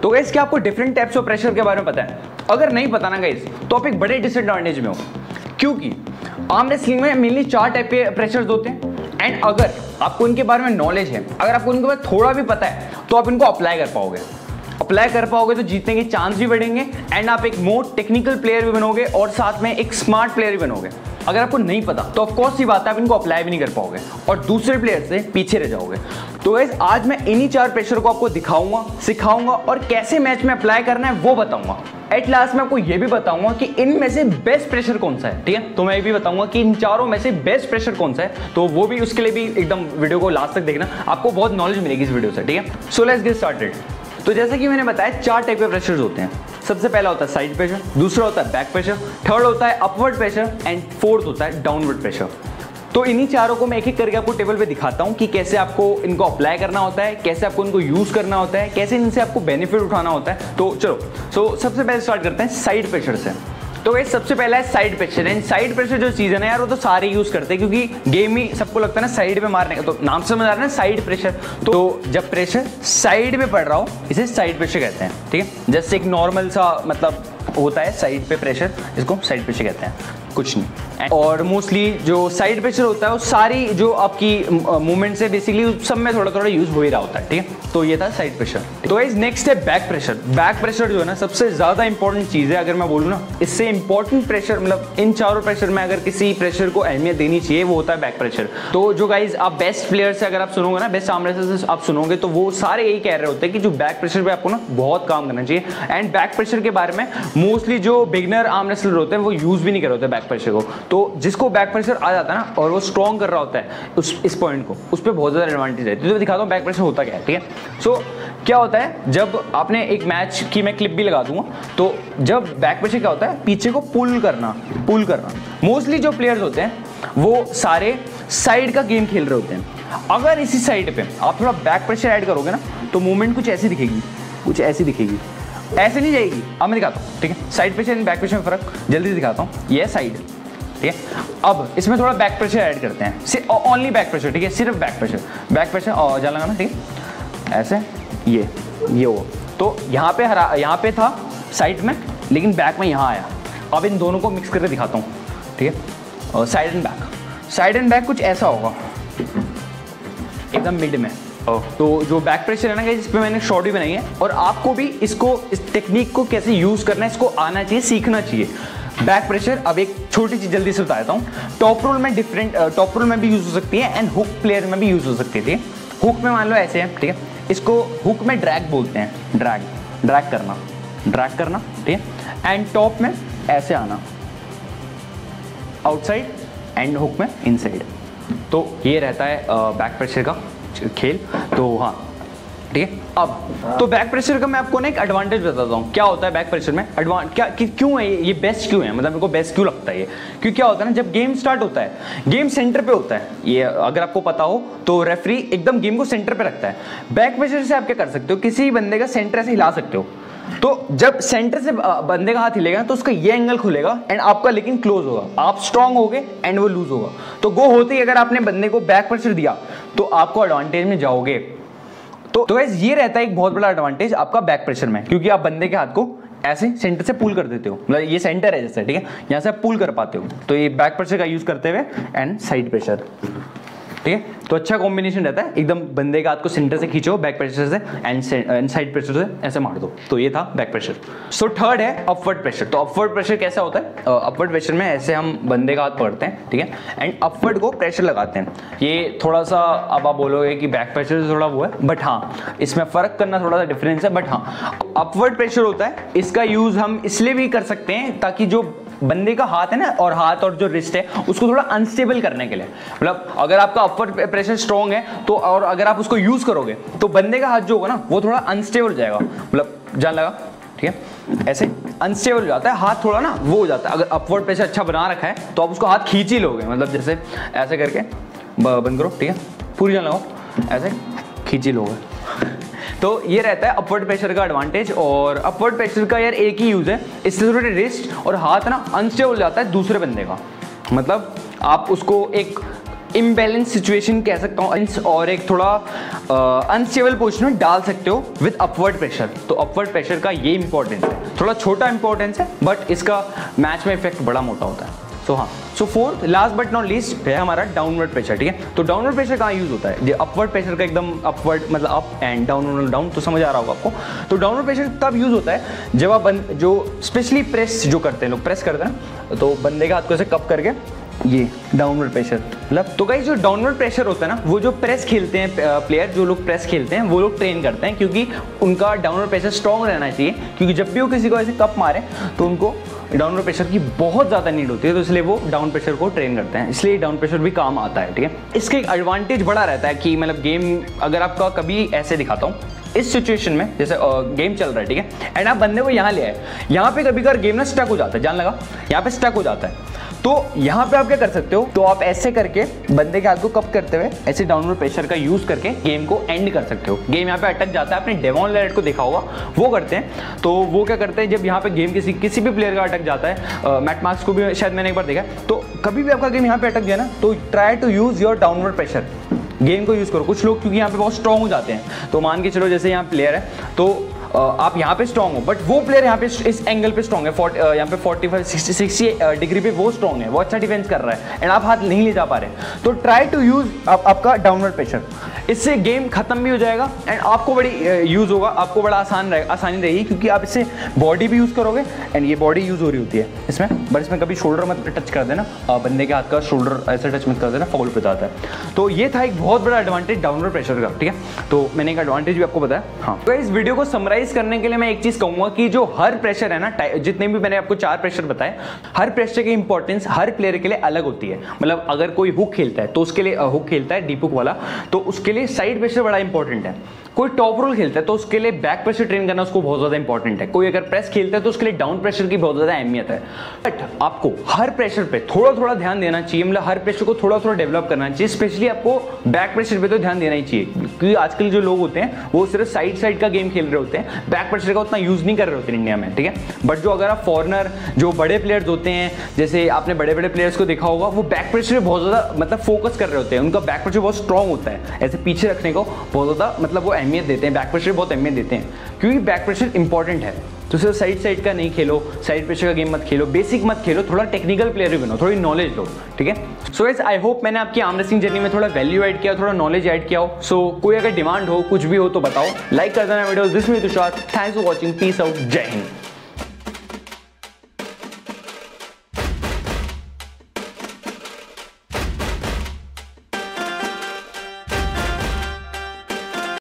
तो गाइस क्या आपको डिफरेंट टाइप्स ऑफ प्रेशर के बारे में पता है? अगर नहीं पता ना गाइस तो आप एक बड़े डिसएडवांटेज में हो, क्योंकि आर्म रेसलिंग में मेनली 4 टाइप के प्रेशर्स होते हैं। एंड अगर आपको इनके बारे में नॉलेज है, अगर आपको इनके बारे में थोड़ा भी पता है, तो आप इनको अप्लाई कर पाओगे। अप्लाई कर पाओगे तो जीतने के चांस भी बढ़ेंगे एंड आप एक मोर टेक्निकल प्लेयर भी बनोगे और साथ में एक स्मार्ट प्लेयर भी बनोगे। अगर आपको नहीं पता तो ऑफ कोर्स सी बात है आप इनको अप्लाई भी नहीं कर पाओगे और दूसरे प्लेयर से पीछे रह जाओगे। तो गाइस आज मैं इन्हीं 4 प्रेशर को आपको दिखाऊंगा, सिखाऊंगा और कैसे मैच में अप्लाई करना है वो बताऊंगा। एट लास्ट मैं आपको ये भी बताऊंगा कि इनमें से बेस्ट प्रेशर कौन सा है, ठीक है। तो मैं ये भी बताऊंगा कि इन चारों में से बेस्ट प्रेशर कौन सा है, तो वो भी उसके लिए भी एकदम वीडियो को लास्ट तक देखना, आपको बहुत नॉलेज मिलेगी इस वीडियो से, ठीक है। So let's get started. तो जैसा कि मैंने बताया 4 टाइप के प्रेशर्स होते हैं। सबसे पहला होता है साइड प्रेशर, दूसरा होता है बैक प्रेशर, थर्ड होता है अपवर्ड प्रेशर एंड फोर्थ होता है डाउनवर्ड प्रेशर। तो इन्हीं चारों को मैं एक एक करके आपको टेबल पे दिखाता हूं कि कैसे आपको इनको अप्लाई करना होता है, कैसे आपको इनको यूज करना होता है, कैसे इनसे आपको बेनिफिट उठाना होता है। तो चलो सबसे पहले स्टार्ट करते हैं साइड प्रेशर से। तो गाइस सबसे पहला है side pressure. And side pressure जो चीज़ है ना यार, वो तो सारे यूज करते हैं क्योंकि गेम ही सबको लगता है ना साइड पे मारने का, तो नाम समझ आ रहा है ना साइड प्रेशर। तो जब प्रेशर साइड पे पड़ रहा हो इसे साइड प्रेशर कहते हैं, ठीक है। जैसे एक नॉर्मल सा मतलब होता है साइड पे प्रेशर, इसको साइड प्रेशर कहते हैं, कुछ नहीं। और मोस्टली जो साइड प्रेशर होता है वो सारी जो आपकी मूवमेंट से बेसिकली सब में थोड़ा थोड़ा यूज हो ही रहा होता है, ठीक है। तो ये था साइड प्रेशर। तो गाइस नेक्स्ट है बैक प्रेशर। बैक प्रेशर जो है ना सबसे ज्यादा इंपॉर्टेंट चीज है। अगर मैं बोलूँ ना इससे इंपॉर्टेंट प्रेशर, मतलब इन चारों प्रेशर में अगर किसी प्रेशर को अहमियत देनी चाहिए वो होता है बैक प्रेशर। तो जो गाइज आप बेस्ट प्लेयर से अगर आप सुनोगे ना, बेस्ट आर्म रेसलर से आप सुनोगे तो वो सारे यही कह रहे होते हैं कि जो बैक प्रेशर पे आपको ना बहुत काम करना चाहिए। एंड बैक प्रेशर के बारे में मोस्टली जो बिगिनर आर्म रेसलर होते हैं वो यूज भी नहीं कर रहे होते बैक प्रेशर को। तो जिसको बैक प्रेशर आ जाता है ना और वो स्ट्रॉन्ग कर रहा होता है इस पॉइंट को, उस पर बहुत ज्यादा एडवांटेज है। तो दिखाता हूँ बैक प्रेशर होता क्या है, ठीक है। सो क्या होता है, जब आपने एक मैच की मैं क्लिप भी लगा दूंगा, तो जब बैक प्रेशर क्या होता है, पीछे को पुल करना। मोस्टली जो प्लेयर्स होते हैं वो सारे साइड का गेम खेल रहे होते हैं। अगर इसी साइड पे आप थोड़ा बैक प्रेशर ऐड करोगे ना तो मूवमेंट कुछ ऐसी दिखेगी, ऐसे नहीं जाएगी। अब मैं दिखाता हूँ, ठीक है। Side pressure and back pressure में फर्क जल्दी दिखाता हूँ। ये साइड, ठीक है। अब इसमें थोड़ा बैक प्रेशर ऐड करते हैं, ओनली बैक प्रेशर, ठीक है, सिर्फ बैक प्रेशर और जान लगाना, ठीक है। ऐसे ये वो तो यहाँ पे था साइड में, लेकिन बैक में यहाँ आया। अब इन दोनों को मिक्स करके दिखाता हूँ, ठीक है। और साइड एंड बैक कुछ ऐसा होगा एकदम मिड में। तो जो बैक प्रेशर है ना गाइस, इस पे मैंने शॉर्ट भी बनाई है और आपको भी इस टेक्निक को कैसे यूज करना है इसको आना चाहिए, सीखना चाहिए। बैक प्रेशर अब एक छोटी चीज जल्दी से बताता हूँ। टॉप रोल में भी यूज हो सकती है एंड हुक प्लेयर में भी यूज हो सकती है, ठीक है। हुक में मान लो ऐसे है, ठीक है। इसको हुक में ड्रैग बोलते हैं, ड्रैग करना, ठीक है। एंड टॉप में ऐसे आना, आउटसाइड, एंड हुक में इनसाइड। तो ये रहता है बैक प्रेशर का खेल। तो हाँ, ठीक है। अब तो बैक प्रेशर का मैं आपको ना एक एडवांटेज बताता हूँ। क्या होता है बैक प्रेशर में क्यों है ये बेस्ट क्यों है, मतलब मेरे को बेस्ट क्यों लगता है ये, क्योंकि क्या होता है ना, जब गेम स्टार्ट होता है गेम सेंटर पे होता है। ये अगर आपको पता हो तो रेफरी एकदम गेम को सेंटर पे रखता है। बैक प्रेशर से आप क्या कर सकते हो, किसी बंदे का सेंटर से हिला सकते हो। तो जब सेंटर से बंदे का हाथ हिलेगा तो उसका ये एंगल खुलेगा एंड आपका लेकिन क्लोज होगा, आप स्ट्रांग होगे एंड वो लूज होगा। तो गो होते ही अगर आपने बंदे को बैक प्रेशर दिया तो आपको एडवांटेज में जाओगे। तो गाइस ये रहता है एक बहुत बड़ा एडवांटेज आपका बैक प्रेशर में, क्योंकि आप बंदे के हाथ को ऐसे सेंटर से पुल कर देते हो, मतलब ये सेंटर है जैसे, ठीक है, यहाँ से आप पुल कर पाते हो। तो ये बैक प्रेशर का यूज करते हुए एंड साइड प्रेशर, ठीक है। तो अच्छा कॉम्बिनेशन रहता है, एकदम बंदे का हाथ को सेंटर से खींचो बैक प्रेशर से एंड साइड प्रेशर से ऐसे मार दो। तो ये था बैक प्रेशर। सो थर्ड है अपवर्ड प्रेशर। तो अपवर्ड प्रेशर कैसा होता है, अपवर्ड प्रेशर में ऐसे हम बंदे का हाथ पकड़ते हैं, ठीक है, एंड अपवर्ड को प्रेशर लगाते हैं। ये थोड़ा सा अब आप बोलोगे कि बैक प्रेशर से थोड़ा वो है, बट हाँ इसमें फर्क करना थोड़ा सा डिफरेंस है। बट हाँ अपवर्ड प्रेशर होता है, इसका यूज हम इसलिए भी कर सकते हैं ताकि जो बंदे का हाथ है ना और जो रिस्ट है उसको थोड़ा अनस्टेबल करने के लिए, मतलब अगर आपका अपवर्ड प्रेशर स्ट्रॉन्ग है तो और अगर आप उसको यूज करोगे तो बंदे का हाथ जो होगा ना वो थोड़ा अनस्टेबल हो जाएगा, मतलब जान लगा, ठीक है। ऐसे अनस्टेबल हो जाता है हाथ, थोड़ा ना वो हो जाता है। अगर अपवर्ड प्रेशर अच्छा बना रखा है तो आप उसको हाथ खींच ही लोगे, मतलब जैसे ऐसे करके बंद करो, ठीक है, पूरी जान लगाओ, ऐसे खींच ही लोगे। तो ये रहता है अपवर्ड प्रेशर का एडवांटेज। और अपवर्ड प्रेशर का यार एक ही यूज है, इससे थोड़े रिस्ट और हाथ ना अनस्टेबल हो जाता है दूसरे बंदे का, मतलब आप उसको एक इम्बैलेंस सिचुएशन कह सकता हूँ, और एक थोड़ा अनस्टेबल पोजिशन में डाल सकते हो विद अपवर्ड प्रेशर। तो अपवर्ड प्रेशर का ये इंपॉर्टेंस है, थोड़ा छोटा इंपॉर्टेंस है बट इसका मैच में इफेक्ट बड़ा मोटा होता है। So fourth last but not least है हमारा डाउनवर्ड प्रेशर। ठीक है, तो डाउनवर्ड प्रेशर कहाँ यूज होता है? जो अपवर्ड प्रेशर का एकदम अपवर्ड मतलब अप एंड डाउन डाउन, तो समझ आ रहा होगा आपको। तो डाउनवर्ड प्रेशर तब यूज होता है जब आप जो स्पेशली प्रेस जो करते हैं, लोग प्रेस करते हैं तो बंदे के हाथ को ऐसे कप करके ये डाउनवर्ड प्रेशर मतलब। तो गाइस जो डाउनवर्ड प्रेशर होता है ना, वो जो प्रेस खेलते हैं प्लेयर, जो लोग प्रेस खेलते हैं वो लोग ट्रेन करते हैं, क्योंकि उनका डाउनवर्ड प्रेशर स्ट्रॉन्ग रहना चाहिए। क्योंकि जब भी वो किसी को ऐसे कप मारे तो उनको डाउनवर्ड प्रेशर की बहुत ज़्यादा नीड होती है, तो इसलिए वो डाउन प्रेशर को ट्रेन करते हैं, इसलिए डाउन प्रेशर भी काम आता है। ठीक है, इसका एक एडवांटेज बड़ा रहता है कि मतलब गेम अगर आपका कभी ऐसे दिखाता हूँ, इस सिचुएशन में जैसे गेम चल रहा है, ठीक है, एंड आप बंदे को यहाँ ले आए, यहाँ पे कभी कभार गेम ना स्टक हो जाता है, जान लगा, यहाँ पे स्टक हो जाता है। तो यहाँ पे आप क्या कर सकते हो, तो आप ऐसे करके बंदे के हाथ को कप करते हुए ऐसे डाउनवर्ड प्रेशर का यूज करके गेम को एंड कर सकते हो। गेम यहाँ पे अटक जाता है, आपने डेवॉन लिलर्ड को देखा होगा, वो करते हैं। तो वो क्या करते हैं, जब यहाँ पे गेम किसी भी प्लेयर का अटक जाता है, मैट मार्क्स को भी शायद मैंने एक बार देखा, तो कभी भी आपका गेम यहाँ पे अटक गया ना, तो try to use your downward pressure, game को यूज करो। कुछ लोग क्योंकि यहाँ पे बहुत स्ट्रॉन्ग हो जाते हैं, तो मान के चलो जैसे यहाँ प्लेयर है, तो आप यहाँ पे स्ट्रॉन्ग हो, बट वो प्लेयर यहाँ पे इस एंगल पे स्ट्रॉन्ग है, यहाँ पे 45-60 डिग्री पे वो स्ट्रॉन्ग है, वो अच्छा डिफेंस कर रहा है, एंड आप हाथ नहीं ले जा पा रहे, तो ट्राई टू यूज आपका डाउनवर्ड प्रेशर। इससे गेम खत्म भी हो जाएगा एंड आपको बड़ी यूज होगा, आपको बड़ा आसानी रहेगी, क्योंकि आप इससे बॉडी भी यूज करोगे, एंड ये बॉडी यूज हो रही होती है इसमें, बट इसमें कभी शोल्डर मत टच कर देना, बंदे के हाथ का शोल्डर ऐसे टच मत कर देना, फाउल पे जाता है। तो ये था एक बहुत बड़ा एडवांटेज डाउनवर्ड प्रेशर का। ठीक है, तो मैंने एक एडवांटेज भी आपको बताया। हाँ, तो इस वीडियो को समराइज करने के लिए मैं एक चीज कहूंगा कि जो हर प्रेशर है ना, जितने भी मैंने आपको 4 प्रेशर बताए, हर प्रेशर की इंपॉर्टेंस हर प्लेयर के लिए अलग होती है। मतलब अगर कोई हुक खेलता है तो उसके लिए हुक खेलता है डीप हुक वाला, तो उसके लिए साइड प्रेशर बड़ा इंपॉर्टेंट है। कोई टॉप रोल खेलता है तो उसके लिए बैक प्रेशर ट्रेन करना उसको बहुत ज्यादा इंपॉर्टेंट है। कोई अगर प्रेस खेलता है तो उसके लिए डाउन प्रेशर की बहुत ज्यादा अहमियत है। बट आपको हर प्रेशर पे थोड़ा थोड़ा ध्यान देना चाहिए, मतलब हर प्रेशर को थोड़ा थोड़ा डेवलप करना चाहिए। स्पेशली आपको बैक प्रेशर पे तो ध्यान देना ही चाहिए, क्योंकि आजकल जो लोग होते हैं वो सिर्फ साइड का गेम खेल रहे होते हैं, बैक प्रेशर का उतना यूज नहीं कर रहे होते इंडिया में। ठीक है, बट जो अगर आप फॉरनर जो बड़े प्लेयर्स होते हैं, जैसे आपने बड़े बड़े प्लेयर्स को देखा होगा, वो बैक प्रेशर पे बहुत ज्यादा मतलब फोकस कर रहे होते हैं, उनका बैक प्रेशर बहुत स्ट्रॉन्ग होता है, ऐसे पीछे रखने को बहुत ज्यादा मतलब वो अहमियत देते हैं, बैक प्रेशर बहुत अहमियत देते हैं, क्योंकि बैक प्रेशर इंपॉर्टेंट है। तो सिर्फ साइड का नहीं खेलो, साइड प्रेशर का गेम मत खेलो, बेसिक मत खेलो, थोड़ा टेक्निकल प्लेयर भी बनो, थोड़ी नॉलेज लो। ठीक है, सो गाइस आई होप मैंने आपकी आर्म रेसलिंग जर्नी में थोड़ा वैल्यू ऐड किया, थोड़ा नॉलेज ऐड किया हो। सो कोई अगर डिमांड हो, कुछ भी हो तो बताओ, लाइक कर देना video. This me Tushar, thanks for watching, peace out, जय हिंद।